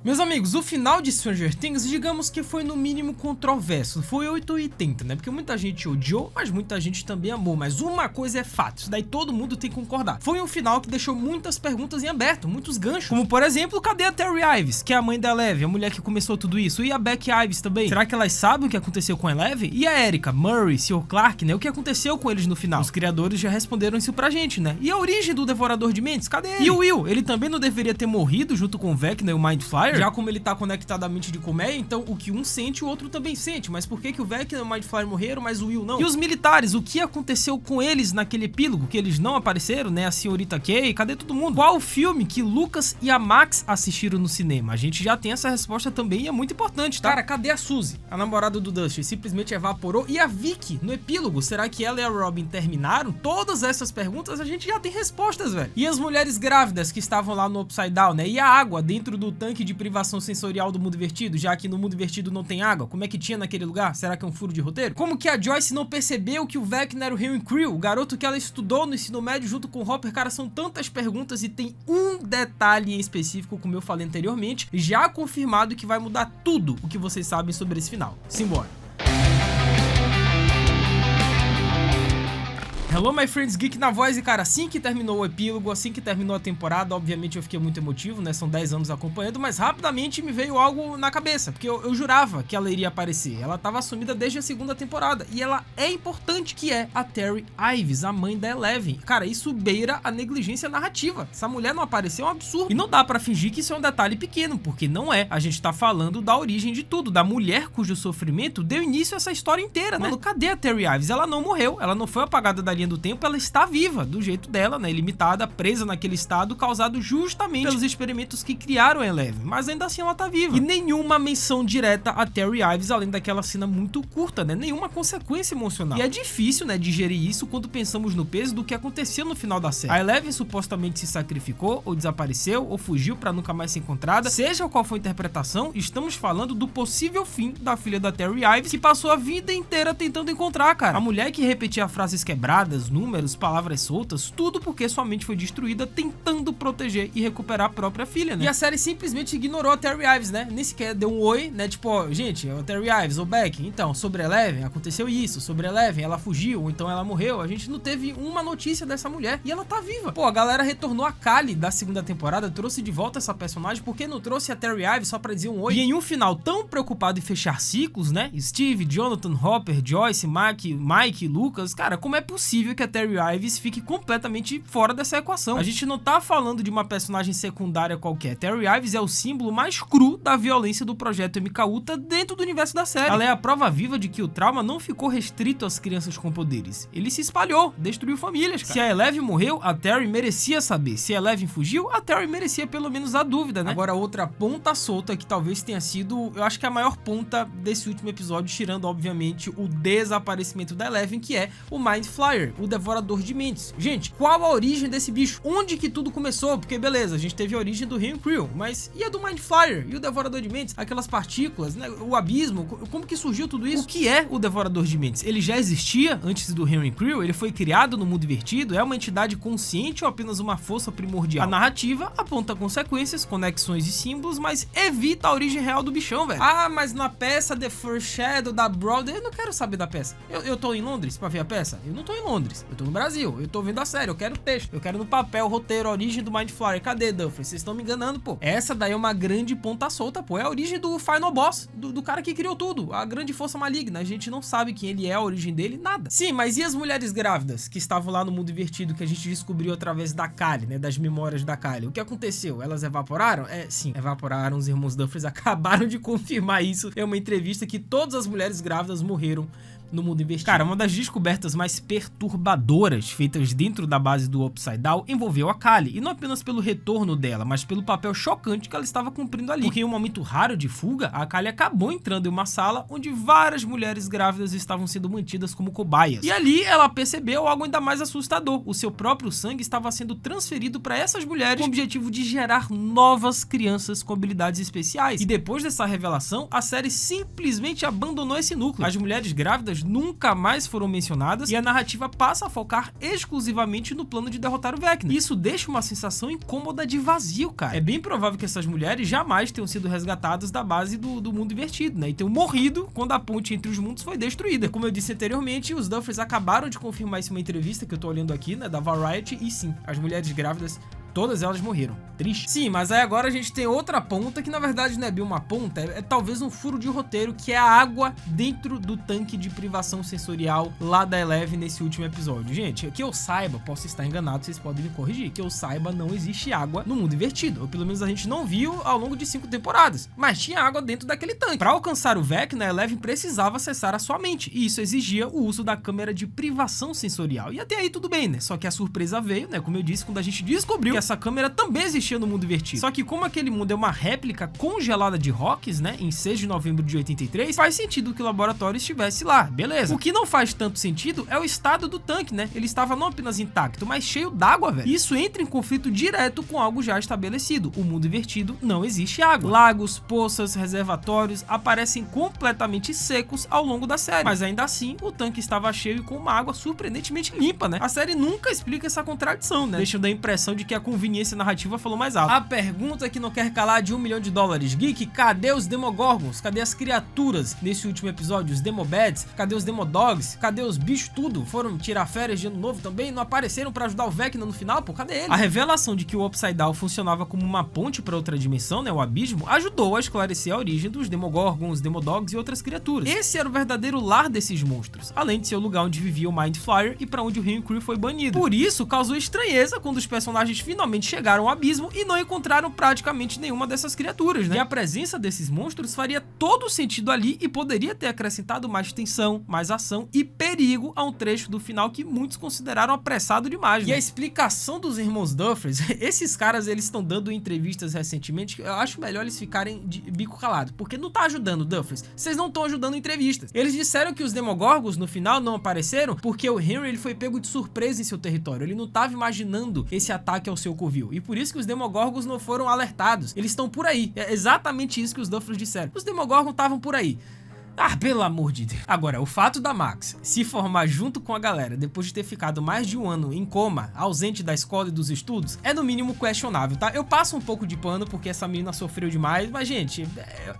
Meus amigos, o final de Stranger Things, digamos que foi no mínimo controverso, foi 880, né? Porque muita gente odiou, mas muita gente também amou. Mas uma coisa é fato, isso daí todo mundo tem que concordar. Foi um final que deixou muitas perguntas em aberto, muitos ganchos. Como, por exemplo, cadê a Terry Ives, que é a mãe da Eleven, a mulher que começou tudo isso? E a Becky Ives também? Será que elas sabem o que aconteceu com a Eleven? E a Erica, Murray, Sr. Clark, né? O que aconteceu com eles no final? Os criadores já responderam isso pra gente, né? E a origem do Devorador de Mentes? Cadê ele? E o Will, ele também não deveria ter morrido junto com o Vecna e o Mind Flayer? Já como ele tá conectado à mente de colmeia, então o que um sente, o outro também sente. Mas por que o Vecna e o Mind Flayer morreram, mas o Will não? E os militares, o que aconteceu com eles naquele epílogo? Que eles não apareceram, né? A senhorita Kay, cadê todo mundo? Qual o filme que Lucas e a Max assistiram no cinema? A gente já tem essa resposta também e é muito importante, tá? Cara, cadê a Suzy, a namorada do Dustin? Simplesmente evaporou. E a Vicky, no epílogo, será que ela e a Robin terminaram? Todas essas perguntas a gente já tem respostas, velho. E as mulheres grávidas que estavam lá no Upside Down, né? E a água dentro do tanque de privação sensorial do Mundo Invertido, já que no Mundo Invertido não tem água? Como é que tinha naquele lugar? Será que é um furo de roteiro? Como que a Joyce não percebeu que o Vecna era o Henry Creel, o garoto que ela estudou no ensino médio junto com o Hopper? Cara, são tantas perguntas e tem um detalhe em específico, como eu falei anteriormente, já confirmado, que vai mudar tudo o que vocês sabem sobre esse final. Simbora! Hello, my friends, Geek na voz. E cara, assim que terminou o epílogo, assim que terminou a temporada, obviamente eu fiquei muito emotivo, né? São 10 anos acompanhando, mas rapidamente me veio algo na cabeça, porque eu jurava que ela iria aparecer. Ela tava assumida desde a segunda temporada e ela é importante, que é a Terry Ives, a mãe da Eleven. Cara, isso beira a negligência narrativa. Essa mulher não apareceu, é um absurdo. E não dá pra fingir que isso é um detalhe pequeno, porque não é. A gente tá falando da origem de tudo, da mulher cujo sofrimento deu início a essa história inteira, né? Mano, cadê a Terry Ives? Ela não morreu, ela não foi apagada da linha do tempo, ela está viva, do jeito dela, né, ilimitada, presa naquele estado causado justamente pelos experimentos que criaram a Eleven, mas ainda assim ela tá viva. E nenhuma menção direta a Terry Ives, além daquela cena muito curta, né, nenhuma consequência emocional. E é difícil, né, digerir isso quando pensamos no peso do que aconteceu no final da série. A Eleven supostamente se sacrificou, ou desapareceu, ou fugiu pra nunca mais ser encontrada. Seja qual for a interpretação, estamos falando do possível fim da filha da Terry Ives, que passou a vida inteira tentando encontrar, cara. A mulher que repetia frases quebradas, números, palavras soltas, tudo porque sua mente foi destruída tentando proteger e recuperar a própria filha, né? E a série simplesmente ignorou a Terry Ives, né? Nem sequer deu um oi, né? Tipo, ó, gente, a Terry Ives, o Beck, então, sobre a Eleven, aconteceu isso, sobre a Eleven, ela fugiu, ou então ela morreu, a gente não teve uma notícia dessa mulher e ela tá viva. Pô, a galera retornou a Kali da segunda temporada, trouxe de volta essa personagem, porque não trouxe a Terry Ives só pra dizer um oi? E em um final tão preocupado em fechar ciclos, né? Steve, Jonathan, Hopper, Joyce, Mike, Lucas, cara, como é possível que a Terry Ives fique completamente fora dessa equação? A gente não tá falando de uma personagem secundária qualquer. Terry Ives é o símbolo mais cru da violência do projeto MK Ultra dentro do universo da série. Ela é a prova viva de que o trauma não ficou restrito às crianças com poderes. Ele se espalhou, destruiu famílias, cara. Se a Eleven morreu, a Terry merecia saber. Se a Eleven fugiu, a Terry merecia pelo menos a dúvida, né? Agora, outra ponta solta que talvez tenha sido, eu acho que a maior ponta desse último episódio, tirando obviamente o desaparecimento da Eleven, que é o Mind Flayer, o Devorador de Mentes. Gente, qual a origem desse bicho? Onde que tudo começou? Porque beleza, a gente teve a origem do Henry Creel, mas e a do Mind Flayer? E o Devorador de Mentes? Aquelas partículas, né? O abismo? Como que surgiu tudo isso? O que é o Devorador de Mentes? Ele já existia antes do Henry Creel? Ele foi criado no Mundo Invertido? É uma entidade consciente ou apenas uma força primordial? A narrativa aponta consequências, conexões e símbolos, mas evita a origem real do bichão, velho. Ah, mas na peça The First Shadow da Broadway, eu não quero saber da peça. Eu tô em Londres pra ver a peça? Eu não tô em Londres, eu tô no Brasil, eu tô vendo a série, eu quero texto, eu quero no papel, roteiro, origem do Mind Flayer. Cadê, Duffy? Vocês estão me enganando, pô. Essa daí é uma grande ponta solta, pô. É a origem do Final Boss, do cara que criou tudo, a grande força maligna. A gente não sabe quem ele é, a origem dele, nada. Sim, mas e as mulheres grávidas que estavam lá no Mundo Invertido, que a gente descobriu através da Kali, né, das memórias da Kali? O que aconteceu? Elas evaporaram? Sim, evaporaram. Os irmãos Duffy acabaram de confirmar isso. É uma entrevista que todas as mulheres grávidas morreram no Mundo Invertido. Cara, uma das descobertas mais perturbadoras feitas dentro da base do Upside Down envolveu a Kali, e não apenas pelo retorno dela, mas pelo papel chocante que ela estava cumprindo ali. Porque em um momento raro de fuga, a Kali acabou entrando em uma sala onde várias mulheres grávidas estavam sendo mantidas como cobaias. E ali ela percebeu algo ainda mais assustador. O seu próprio sangue estava sendo transferido para essas mulheres com o objetivo de gerar novas crianças com habilidades especiais. E depois dessa revelação, a série simplesmente abandonou esse núcleo. As mulheres grávidas protagonistas nunca mais foram mencionadas e a narrativa passa a focar exclusivamente no plano de derrotar o Vecna. Isso deixa uma sensação incômoda de vazio, cara. É bem provável que essas mulheres jamais tenham sido resgatadas da base do mundo invertido, né? E tenham morrido quando a ponte entre os mundos foi destruída. Como eu disse anteriormente, os Duffers acabaram de confirmar isso em uma entrevista que eu tô olhando aqui, né, da Variety, e sim, as mulheres grávidas, todas elas morreram. Triste. Sim, mas aí agora a gente tem outra ponta que na verdade não é bem uma ponta, é talvez um furo de roteiro, que é a água dentro do tanque de privação sensorial lá da Eleven nesse último episódio. Gente, que eu saiba, posso estar enganado, vocês podem me corrigir, que eu saiba, não existe água no mundo invertido, ou pelo menos a gente não viu ao longo de 5 temporadas, mas tinha água dentro daquele tanque. Para alcançar o Vecna, a Eleven precisava acessar a sua mente, e isso exigia o uso da câmera de privação sensorial. E até aí tudo bem, né? Só que a surpresa veio, né? Como eu disse, quando a gente descobriu que essa câmera também existia no mundo invertido. Só que como aquele mundo é uma réplica congelada de Hawkins, né, em 6 de novembro de 83, faz sentido que o laboratório estivesse lá, beleza. O que não faz tanto sentido é o estado do tanque, né? Ele estava não apenas intacto, mas cheio d'água, velho. Isso entra em conflito direto com algo já estabelecido. O mundo invertido não existe água. Lagos, poças, reservatórios aparecem completamente secos ao longo da série, mas ainda assim o tanque estava cheio e com uma água surpreendentemente limpa, né? A série nunca explica essa contradição, né? Deixando a impressão de que a conveniência narrativa falou mais alto. A pergunta que não quer calar de $1 milhão. Geek, cadê os Demogorgons? Cadê as criaturas nesse último episódio? Os Demobads? Cadê os Demodogs? Cadê os bichos tudo? Foram tirar férias de ano novo também? Não apareceram pra ajudar o Vecna no final? Pô, cadê ele? A revelação de que o Upside Down funcionava como uma ponte pra outra dimensão, né, o abismo, ajudou a esclarecer a origem dos Demogorgons, Demodogs e outras criaturas. Esse era o verdadeiro lar desses monstros, além de ser o lugar onde vivia o Mind Flayer e pra onde o Rio Crew foi banido. Por isso, causou estranheza quando os personagens finalmente chegaram ao abismo e não encontraram praticamente nenhuma dessas criaturas, né? E a presença desses monstros faria todo sentido ali e poderia ter acrescentado mais tensão, mais ação e perigo a um trecho do final que muitos consideraram apressado demais, né? E a explicação dos irmãos Duffers, esses caras, eles estão dando entrevistas recentemente, eu acho melhor eles ficarem de bico calado, porque não tá ajudando, Duffers. Vocês não estão ajudando em entrevistas. Eles disseram que os Demogorgons no final não apareceram porque o Henry, ele foi pego de surpresa em seu território. Ele não estava imaginando esse ataque ao seu covil. E por isso que os Demogorgons não foram alertados. Eles estão por aí. É exatamente isso que os Duffers disseram. Os Demogorgons estavam por aí. Ah, pelo amor de Deus. Agora, o fato da Max se formar junto com a galera depois de ter ficado mais de um ano em coma, ausente da escola e dos estudos, é no mínimo questionável, tá? Eu passo um pouco de pano porque essa menina sofreu demais, mas, gente,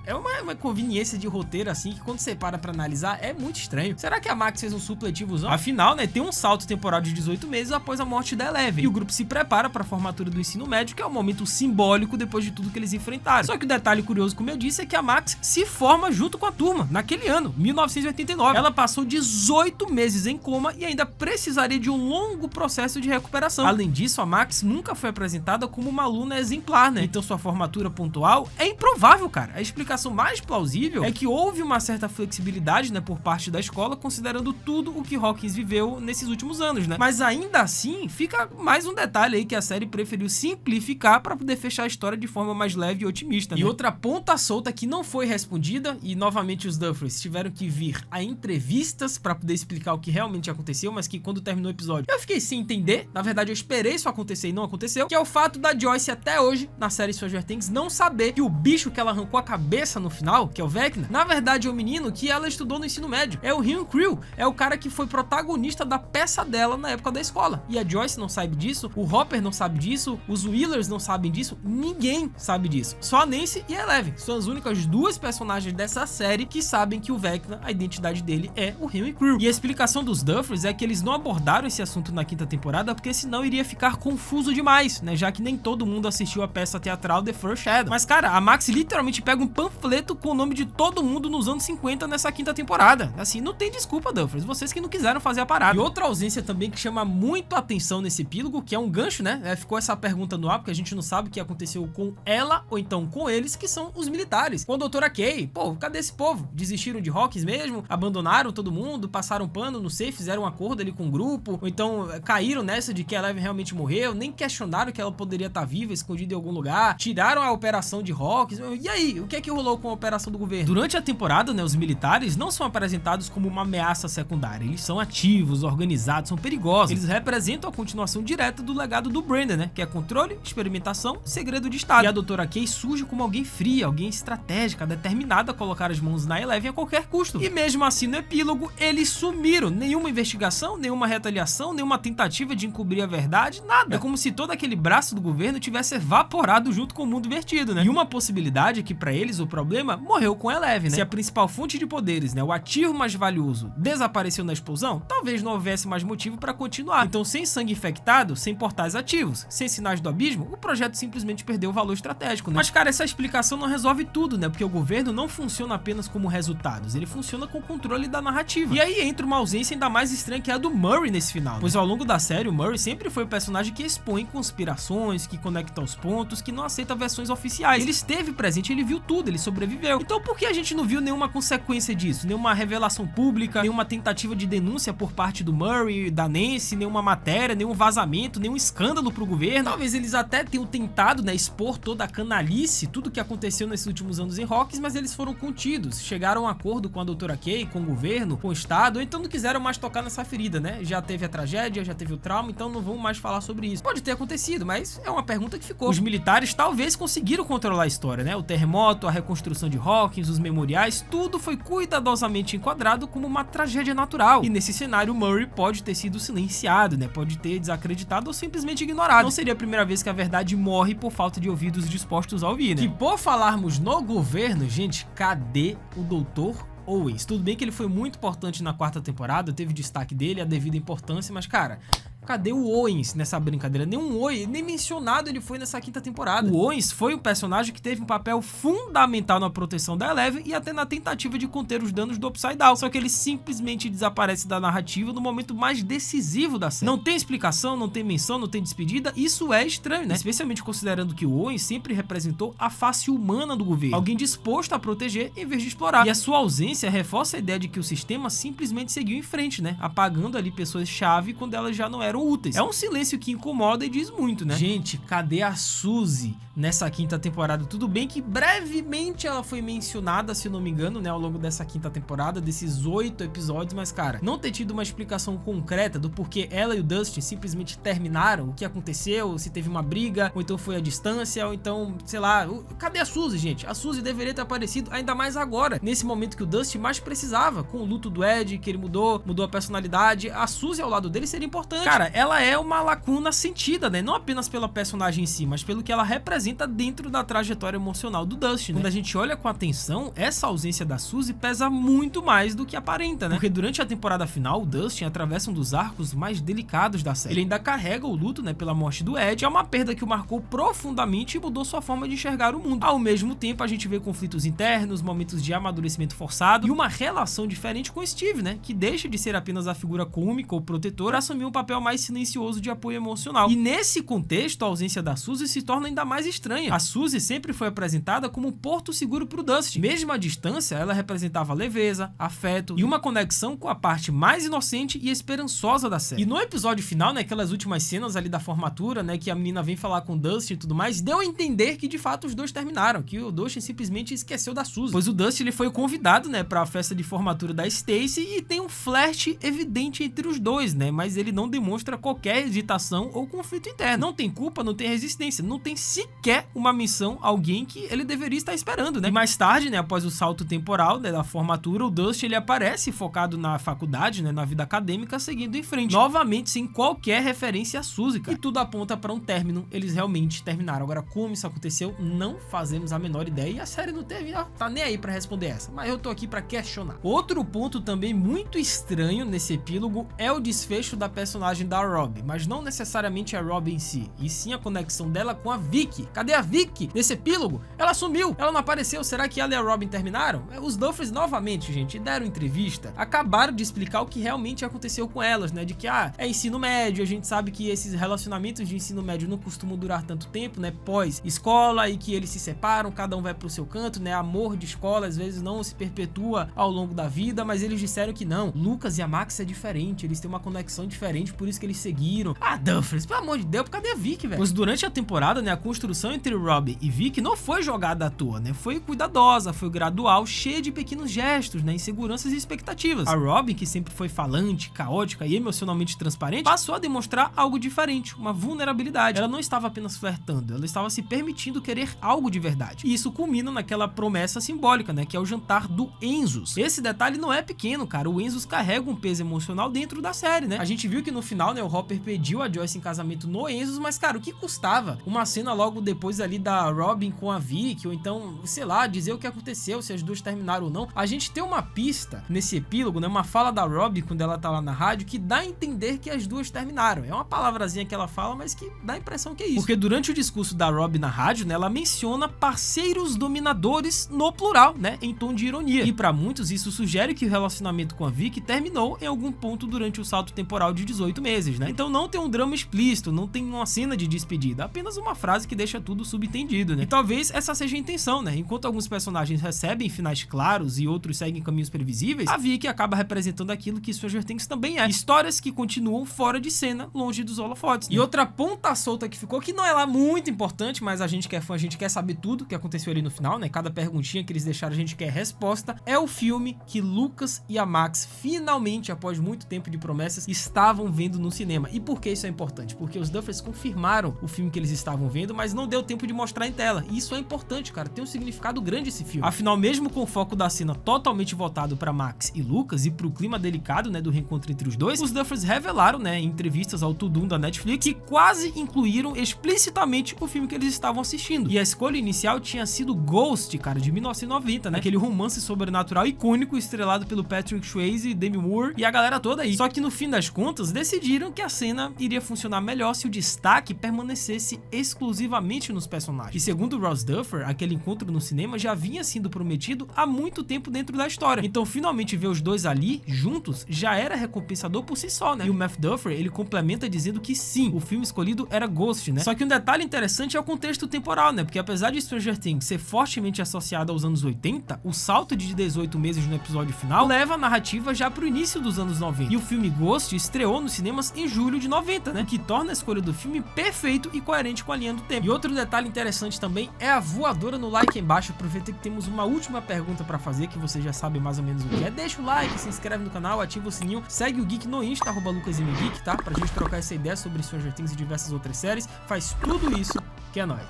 é uma conveniência de roteiro, assim, que quando você para pra analisar, é muito estranho. Será que a Max fez um supletivozão? Afinal, né, tem um salto temporal de 18 meses após a morte da Eleven, e o grupo se prepara pra formatura do ensino médio, que é um momento simbólico depois de tudo que eles enfrentaram. Só que o detalhe curioso, como eu disse, é que a Max se forma junto com a turma, naquele ano, 1989. Ela passou 18 meses em coma e ainda precisaria de um longo processo de recuperação. Além disso, a Max nunca foi apresentada como uma aluna exemplar, né? Então sua formatura pontual é improvável, cara. A explicação mais plausível é que houve uma certa flexibilidade, né, por parte da escola, considerando tudo o que Hawkins viveu nesses últimos anos, né? Mas ainda assim, fica mais um detalhe aí que a série preferiu simplificar para poder fechar a história de forma mais leve e otimista, né? E outra ponta solta que não foi respondida, e novamente os Duffers tiveram que vir a entrevistas para poder explicar o que realmente aconteceu, mas que quando terminou o episódio eu fiquei sem entender. Na verdade, eu esperei isso acontecer e não aconteceu, que é o fato da Joyce até hoje, na série Stranger Things, não saber que o bicho que ela arrancou a cabeça no final, que é o Vecna, na verdade é o menino que ela estudou no ensino médio. É o Rio Crew, é o cara que foi protagonista da peça dela na época da escola. E a Joyce não sabe disso, o Hopper não sabe disso, os Wheelers não sabem disso, ninguém sabe disso. Só a Nancy e a Eleven são as únicas duas personagens dessa série que sabem que o Vecna, a identidade dele é o Henry Crew. E a explicação dos Duffers é que eles não abordaram esse assunto na quinta temporada porque senão iria ficar confuso demais, né? Já que nem todo mundo assistiu a peça teatral The First Shadow. Mas, cara, a Max literalmente pega um panfleto com o nome de todo mundo nos anos 50 nessa quinta temporada. Assim, não tem desculpa, Duffers. Vocês que não quiseram fazer a parada. E outra ausência também que chama muito a atenção nesse epílogo, que é um gancho, né? Ficou essa pergunta no ar, porque a gente não sabe o que aconteceu com ela ou então com eles, que são os militares. Com a doutora Kay, pô, cadê esse povo? Desistiram de Hawkins mesmo? Abandonaram todo mundo? Passaram pano, não sei, fizeram um acordo ali com o grupo? Ou então caíram nessa de que a Eleven realmente morreu? Nem questionaram que ela poderia estar viva, escondida em algum lugar? Tiraram a operação de Hawkins? E aí? O que é que rolou com a operação do governo? Durante a temporada, né, os militares não são apresentados como uma ameaça secundária. Eles são ativos, organizados, são perigosos. Eles representam a continuação direta do legado do Brandon, né? Que é controle, experimentação, segredo de estado. E a doutora Kay surge como alguém fria, alguém estratégica, determinada a colocar as mãos na Eleven Eleven a qualquer custo. E mesmo assim, no epílogo, eles sumiram. Nenhuma investigação, nenhuma retaliação, nenhuma tentativa de encobrir a verdade, nada. É como se todo aquele braço do governo tivesse evaporado junto com o mundo invertido, né? E uma possibilidade é que pra eles o problema morreu com Eleven, né? Se a principal fonte de poderes, né, o ativo mais valioso, desapareceu na explosão, talvez não houvesse mais motivo pra continuar. Então, sem sangue infectado, sem portais ativos, sem sinais do abismo, o projeto simplesmente perdeu o valor estratégico, né? Mas, cara, essa explicação não resolve tudo, né? Porque o governo não funciona apenas como resultados, ele funciona com o controle da narrativa. E aí entra uma ausência ainda mais estranha que é a do Murray nesse final, pois ao longo da série, o Murray sempre foi o personagem que expõe conspirações, que conecta os pontos, que não aceita versões oficiais. Ele esteve presente, ele viu tudo, ele sobreviveu. Então por que a gente não viu nenhuma consequência disso? Nenhuma revelação pública, nenhuma tentativa de denúncia por parte do Murray, da Nancy, nenhuma matéria, nenhum vazamento, nenhum escândalo pro governo? Talvez eles até tenham tentado, né, expor toda a canalice, tudo que aconteceu nesses últimos anos em Hawkins, mas eles foram contidos. Chegaram a um acordo com a Doutora Kay, com o governo, com o Estado, ou então não quiseram mais tocar nessa ferida, né? Já teve a tragédia, já teve o trauma, então não vamos mais falar sobre isso. Pode ter acontecido, mas é uma pergunta que ficou. Os militares talvez conseguiram controlar a história, né? O terremoto, a reconstrução de Hawkins, os memoriais, tudo foi cuidadosamente enquadrado como uma tragédia natural. E nesse cenário, Murray pode ter sido silenciado, né? Pode ter desacreditado ou simplesmente ignorado. Não seria a primeira vez que a verdade morre por falta de ouvidos dispostos a ouvir, né? E por falarmos no governo, gente, cadê o Dr. Owens? Tudo bem que ele foi muito importante na quarta temporada, teve destaque dele, a devida importância, mas, cara, cadê o Owens nessa brincadeira? Nem mencionado ele foi nessa quinta temporada. O Owens foi um personagem que teve um papel fundamental na proteção da Eleven e até na tentativa de conter os danos do Upside Down, só que ele simplesmente desaparece da narrativa no momento mais decisivo da série. Não tem explicação, não tem menção, não tem despedida, isso é estranho, né? Especialmente considerando que o Owens sempre representou a face humana do governo, alguém disposto a proteger em vez de explorar. E a sua ausência reforça a ideia de que o sistema simplesmente seguiu em frente, né? Apagando ali pessoas-chave quando elas já não eram úteis. É um silêncio que incomoda e diz muito, né? Gente, cadê a Suzy nessa quinta temporada? Tudo bem que brevemente ela foi mencionada, se eu não me engano, né, ao longo dessa quinta temporada, desses 8 episódios, mas, cara, não ter tido uma explicação concreta do porquê ela e o Dustin simplesmente terminaram, o que aconteceu, se teve uma briga, ou então foi a distância, ou então, sei lá, cadê a Suzy, gente? A Suzy deveria ter aparecido ainda mais agora, nesse momento que o Dustin mais precisava, com o luto do Ed, que ele mudou a personalidade, a Suzy ao lado dele seria importante. Cara, ela é uma lacuna sentida, né? Não apenas pela personagem em si, mas pelo que ela representa dentro da trajetória emocional do Dustin, né? Quando a gente olha com atenção, essa ausência da Suzy pesa muito mais do que aparenta, né? Porque durante a temporada final, o Dustin atravessa um dos arcos mais delicados da série. Ele ainda carrega o luto, né, pela morte do Ed, é uma perda que o marcou profundamente e mudou sua forma de enxergar o mundo. Ao mesmo tempo, a gente vê conflitos internos, momentos de amadurecimento forçado e uma relação diferente com Steve, né? Que deixa de ser apenas a figura cômica ou protetora, assumir um papel mais silencioso de apoio emocional. E nesse contexto, a ausência da Suzy se torna ainda mais estranha. A Suzy sempre foi apresentada como um porto seguro pro Dustin. Mesmo à distância, ela representava leveza, afeto e uma conexão com a parte mais inocente e esperançosa da série. E no episódio final, né, aquelas últimas cenas ali da formatura, né, que a menina vem falar com o Dustin e tudo mais, deu a entender que de fato os dois terminaram, que o Dustin simplesmente esqueceu da Suzy. Pois o Dustin, ele foi convidado, né, pra festa de formatura da Stacy e tem um flerte evidente entre os dois, né, mas ele não demonstra qualquer hesitação ou conflito interno. Não tem culpa, não tem resistência, não tem sequer uma missão, alguém que ele deveria estar esperando, né? E mais tarde, né, após o salto temporal, né, da formatura, o Dustin, ele aparece focado na faculdade, né, na vida acadêmica, seguindo em frente, novamente sem qualquer referência a Suzy, cara. E tudo aponta para um término, eles realmente terminaram. Agora, como isso aconteceu, não fazemos a menor ideia e a série não teve, ó, tá nem aí pra responder essa, mas eu tô aqui pra questionar. Outro ponto também muito estranho nesse epílogo é o desfecho da personagem da Robbie, mas não necessariamente a Robbie em si, e sim a conexão dela com a Vicky. Cadê a Vicky nesse epílogo? Ela sumiu, ela não apareceu. Será que ela e a Robin terminaram? Os Duffers novamente, gente, deram entrevista, acabaram de explicar o que realmente aconteceu com elas, né, de que, é ensino médio, a gente sabe que esses relacionamentos de ensino médio não costumam durar tanto tempo, né, pós-escola, e que eles se separam, cada um vai pro seu canto, né, amor de escola às vezes não se perpetua ao longo da vida, mas eles disseram que não, Lucas e a Max é diferente, eles têm uma conexão diferente, por isso caminhos que eles seguiram. Ah, Duffers, pelo amor de Deus, cadê a Vicky, velho? Pois durante a temporada, né, a construção entre Robbie e Vicky não foi jogada à toa, né? Foi cuidadosa, foi gradual, cheia de pequenos gestos, né, inseguranças e expectativas. A Robin, que sempre foi falante, caótica e emocionalmente transparente, passou a demonstrar algo diferente, uma vulnerabilidade. Ela não estava apenas flertando, ela estava se permitindo querer algo de verdade. E isso culmina naquela promessa simbólica, né, que é o jantar do Enzus. Esse detalhe não é pequeno, cara. O Enzus carrega um peso emocional dentro da série, né? A gente viu que no final, né, o Hopper pediu a Joyce em casamento no Enzus, mas, cara, o que custava uma cena logo depois ali da Robin com a Vicky, ou então, sei lá, dizer o que aconteceu, se as duas terminaram ou não. A gente tem uma pista nesse epílogo, né, uma fala da Robin quando ela tá lá na rádio, que dá a entender que as duas terminaram. É uma palavrazinha que ela fala, mas que dá a impressão que é isso. Porque durante o discurso da Robin na rádio, né, ela menciona parceiros dominadores no plural, né, em tom de ironia. E pra muitos isso sugere que o relacionamento com a Vicky terminou em algum ponto durante o salto temporal de 18 meses, né? Então não tem um drama explícito, não tem uma cena de despedida, apenas uma frase que deixa tudo subentendido, né? E talvez essa seja a intenção, né? Enquanto alguns personagens recebem finais claros e outros seguem caminhos previsíveis, a Vicky acaba representando aquilo que Stranger Things também é. Histórias que continuam fora de cena, longe dos holofotes, né? E outra ponta solta que ficou, que não é lá muito importante, mas a gente que é fã, a gente quer saber tudo que aconteceu ali no final, né? Cada perguntinha que eles deixaram, a gente quer resposta. É o filme que Lucas e a Max finalmente, após muito tempo de promessas, estavam vendo no cinema. E por que isso é importante? Porque os Duffers confirmaram o filme que eles estavam vendo, mas não deu tempo de mostrar em tela. E isso é importante, cara. Tem um significado grande esse filme. Afinal, mesmo com o foco da cena totalmente voltado para Max e Lucas e pro clima delicado, né, do reencontro entre os dois, os Duffers revelaram, né, em entrevistas ao Tudum da Netflix, que quase incluíram explicitamente o filme que eles estavam assistindo. E a escolha inicial tinha sido Ghost, cara, de 1990, né? Aquele romance sobrenatural icônico estrelado pelo Patrick Swayze, Demi Moore e a galera toda aí. Só que no fim das contas, decidiram que a cena iria funcionar melhor se o destaque permanecesse exclusivamente nos personagens. E segundo Ross Duffer, aquele encontro no cinema já vinha sendo prometido há muito tempo dentro da história. Então finalmente ver os dois ali, juntos, já era recompensador por si só, né? E o Matt Duffer, ele complementa dizendo que sim, o filme escolhido era Ghost, né? Só que um detalhe interessante é o contexto temporal, né? Porque apesar de Stranger Things ser fortemente associado aos anos 80, o salto de 18 meses no episódio final leva a narrativa já pro início dos anos 90. E o filme Ghost estreou nos cinemas em julho de 90, né? O que torna a escolha do filme perfeito e coerente com a linha do tempo. E outro detalhe interessante também é a voadora no like embaixo. Aproveita que temos uma última pergunta pra fazer, que você já sabe mais ou menos o que é. Deixa o like, se inscreve no canal, ativa o sininho, segue o Geek no Insta, @LucasMGeek, tá? Pra gente trocar essa ideia sobre Stranger Things e diversas outras séries. Faz tudo isso que é nóis.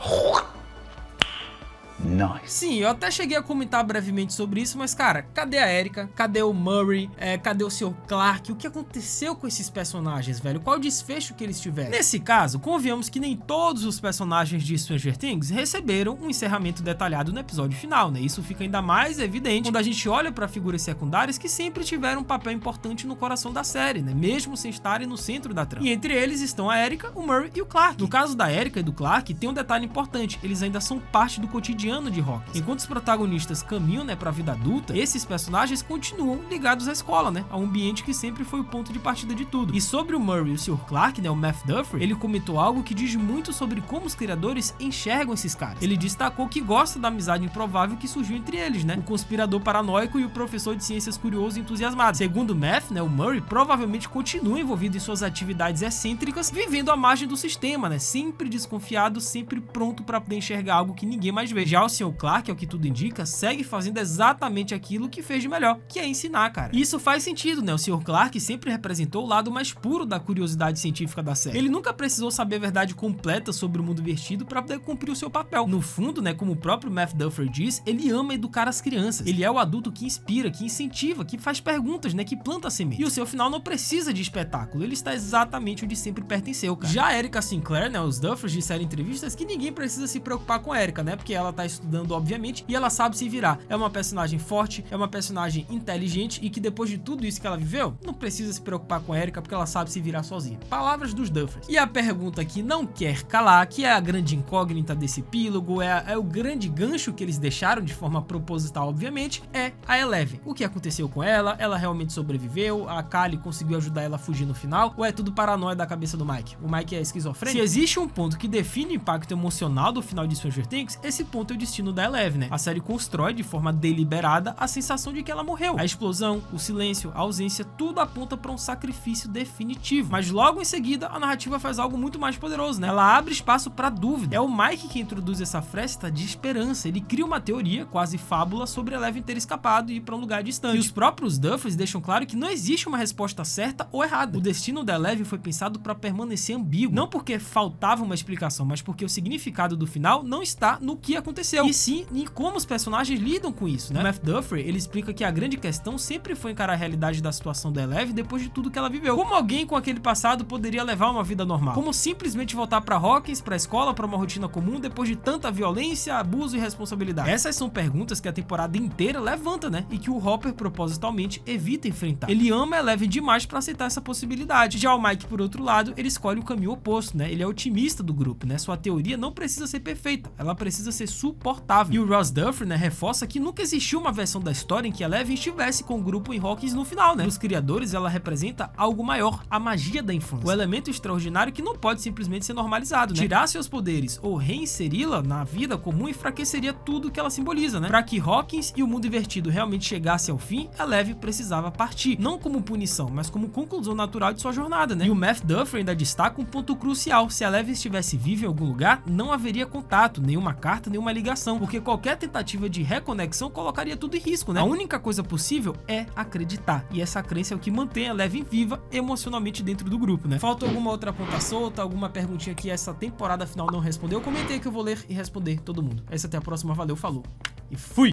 Nice. Sim, eu até cheguei a comentar brevemente sobre isso, mas cara, cadê a Erica? Cadê o Murray? Cadê o Sr. Clark? O que aconteceu com esses personagens, velho? Qual o desfecho que eles tiveram? Nesse caso, convenhamos que nem todos os personagens de Stranger Things receberam um encerramento detalhado no episódio final, né? Isso fica ainda mais evidente quando a gente olha para figuras secundárias que sempre tiveram um papel importante no coração da série, né? Mesmo sem estarem no centro da trama. E entre eles estão a Erica, o Murray e o Clark. No caso da Erica e do Clark, tem um detalhe importante: eles ainda são parte do cotidiano de Hawkins. Enquanto os protagonistas caminham, né, pra vida adulta, esses personagens continuam ligados à escola, né, a um ambiente que sempre foi o ponto de partida de tudo. E sobre o Murray e o Sr. Clark, né, o Matt Duffer, ele comentou algo que diz muito sobre como os criadores enxergam esses caras. Ele destacou que gosta da amizade improvável que surgiu entre eles, né, o conspirador paranoico e o professor de ciências curioso e entusiasmado. Segundo o Matt, né, o Murray provavelmente continua envolvido em suas atividades excêntricas, vivendo à margem do sistema, né, sempre desconfiado, sempre pronto para poder enxergar algo que ninguém mais vê. Já o Sr. Clark, ao que tudo indica, segue fazendo exatamente aquilo que fez de melhor, que é ensinar, cara. E isso faz sentido, né? O Sr. Clark sempre representou o lado mais puro da curiosidade científica da série. Ele nunca precisou saber a verdade completa sobre o mundo vertido para poder cumprir o seu papel. No fundo, né, como o próprio Matt Duffer diz, ele ama educar as crianças. Ele é o adulto que inspira, que incentiva, que faz perguntas, né, que planta a semente. E o seu final não precisa de espetáculo, ele está exatamente onde sempre pertenceu, cara. Já a Erica Sinclair, né, os Duffers disseram em entrevistas que ninguém precisa se preocupar com a Erica, né, porque ela tá estudando, obviamente, e ela sabe se virar. É uma personagem forte, é uma personagem inteligente e que depois de tudo isso que ela viveu, não precisa se preocupar com a Erica porque ela sabe se virar sozinha. Palavras dos Duffers. E a pergunta que não quer calar, que é a grande incógnita desse epílogo, é o grande gancho que eles deixaram de forma proposital, obviamente, é a Eleven. O que aconteceu com ela? Ela realmente sobreviveu? A Kali conseguiu ajudar ela a fugir no final? Ou é tudo paranoia da cabeça do Mike? O Mike é esquizofrênico? Se existe um ponto que define o impacto emocional do final de Stranger Things, esse ponto é o destino da Eleven, né? A série constrói de forma deliberada a sensação de que ela morreu. A explosão, o silêncio, a ausência, tudo aponta para um sacrifício definitivo. Mas logo em seguida, a narrativa faz algo muito mais poderoso, né? Ela abre espaço para dúvida. É o Mike que introduz essa fresta de esperança. Ele cria uma teoria, quase fábula, sobre a Eleven ter escapado e ir para um lugar distante. E os próprios Duffers deixam claro que não existe uma resposta certa ou errada. O destino da Eleven foi pensado para permanecer ambíguo. Não porque faltava uma explicação, mas porque o significado do final não está no que aconteceu, e sim em como os personagens lidam com isso, né? O Matt Duffer, ele explica que a grande questão sempre foi encarar a realidade da situação da Eleven depois de tudo que ela viveu. Como alguém com aquele passado poderia levar uma vida normal? Como simplesmente voltar para Hawkins, para a escola, para uma rotina comum depois de tanta violência, abuso e responsabilidade? Essas são perguntas que a temporada inteira levanta, né? E que o Hopper propositalmente evita enfrentar. Ele ama a Eleven demais para aceitar essa possibilidade. Já o Mike, por outro lado, ele escolhe o caminho oposto, né? Ele é otimista do grupo, né? Sua teoria não precisa ser perfeita, ela precisa ser suportável. E o Ross Duffer, né, reforça que nunca existiu uma versão da história em que a Eleven estivesse com o grupo em Hawkins no final, né? Os criadores, ela representa algo maior, a magia da infância, o elemento extraordinário que não pode simplesmente ser normalizado, né? Tirar seus poderes ou reinseri-la na vida comum enfraqueceria tudo que ela simboliza, né? Para que Hawkins e o mundo invertido realmente chegasse ao fim, a Eleven precisava partir, não como punição, mas como conclusão natural de sua jornada, né? E o Matt Duffer ainda destaca um ponto crucial: se a Eleven estivesse viva em algum lugar, não haveria contato, nenhuma carta, nenhuma ligação, porque qualquer tentativa de reconexão colocaria tudo em risco, né? A única coisa possível é acreditar, e essa crença é o que mantém a Eleven viva emocionalmente dentro do grupo, né? Falta alguma outra ponta solta, alguma perguntinha que essa temporada final não respondeu? Comentei que eu vou ler e responder todo mundo. Essa até a próxima, valeu, falou e fui!